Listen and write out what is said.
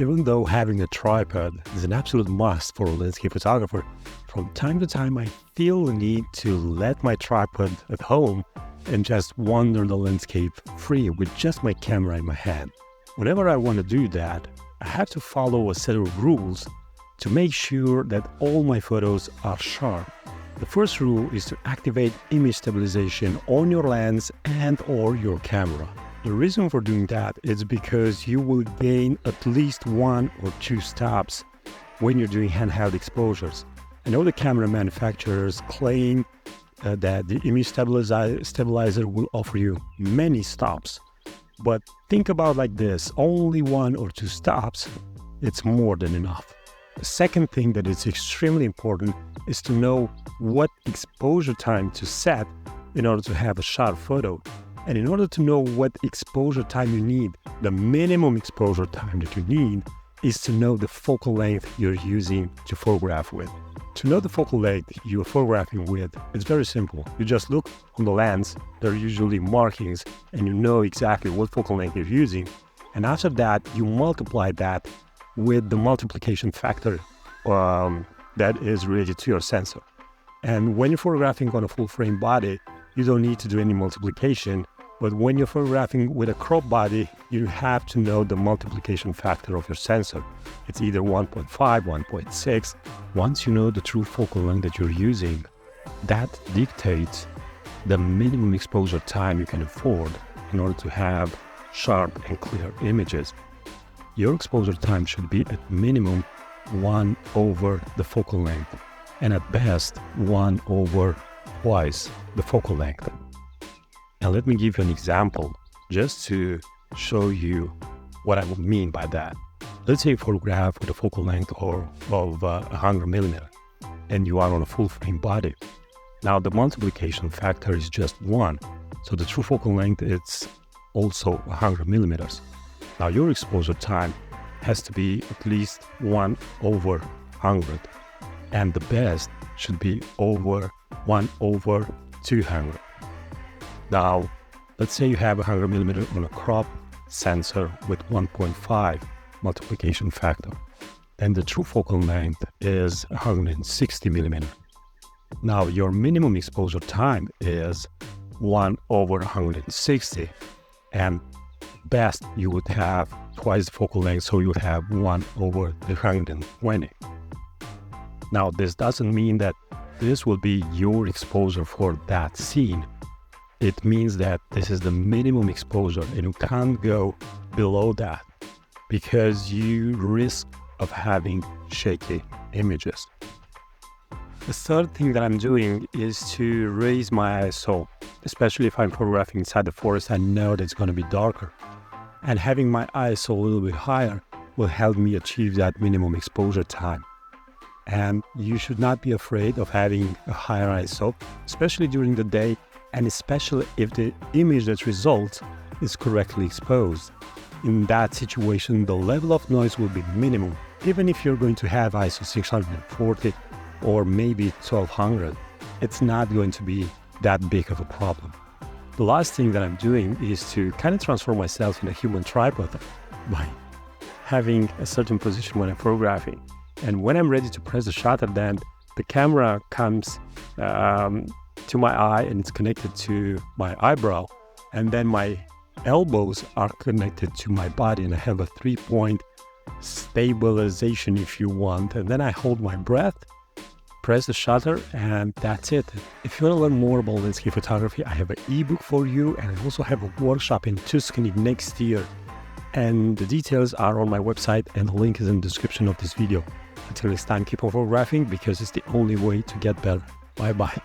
Even though having a tripod is an absolute must for a landscape photographer, from time to time I feel the need to let my tripod at home and just wander the landscape free with just my camera in my hand. Whenever I want to do that, I have to follow a set of rules to make sure that all my photos are sharp. The first rule is to activate image stabilization on your lens and/or your camera. The reason for doing that is because you will gain at least 1 or 2 stops when you're doing handheld exposures. I know the camera manufacturers claim that the image stabilizer will offer you many stops, but think about like this: only 1 or 2 stops, it's more than enough. The second thing that is extremely important is to know what exposure time to set in order to have a sharp photo. And in order to know what exposure time you need, the minimum exposure time that you need is to know the focal length you're using to photograph with. To know the focal length you're photographing with, it's very simple. You just look on the lens, there are usually markings, and you know exactly what focal length you're using. And after that, you multiply that with the multiplication factor that is related to your sensor. And when you're photographing on a full frame body, you don't need to do any multiplication. But when you're photographing with a crop body, you have to know the multiplication factor of your sensor. It's either 1.5, 1.6. Once you know the true focal length that you're using, that dictates the minimum exposure time you can afford in order to have sharp and clear images. Your exposure time should be at minimum 1 over the focal length, and at best 1 over twice the focal length. Now let me give you an example just to show you what I would mean by that. Let's say you photograph with a focal length of 100 millimeter and you are on a full frame body. Now the multiplication factor is just 1, so the true focal length is also 100 millimeters. Now your exposure time has to be at least 1 over 100, and the best should be over 1 over 200. Now, let's say you have 100 millimeter on a crop sensor with 1.5 multiplication factor. Then the true focal length is 160 millimeter. Now, your minimum exposure time is 1 over 160, and best you would have twice the focal length, so you would have 1 over 320. Now, this doesn't mean that this will be your exposure for that scene. It means that this is the minimum exposure and you can't go below that because you risk of having shaky images. The third thing that I'm doing is to raise my ISO, especially if I'm photographing inside the forest. I know that it's going to be darker, and having my ISO a little bit higher will help me achieve that minimum exposure time. And you should not be afraid of having a higher ISO, especially during the day, and especially if the image that results is correctly exposed. In that situation, the level of noise will be minimum. Even if you're going to have ISO 640 or maybe 1200, it's not going to be that big of a problem. The last thing that I'm doing is to kind of transform myself in a human tripod by having a certain position when I'm photographing. And when I'm ready to press the shutter, then the camera comes to my eye and it's connected to my eyebrow, and then my elbows are connected to my body, and I have a 3-point stabilization if you want, and then I hold my breath, press the shutter, and that's it. If you want to learn more about landscape photography, I have an ebook for you, and I also have a workshop in Tuscany next year, and the details are on my website and the link is in the description of this video. Until next time, keep on photographing because it's the only way to get better. Bye bye.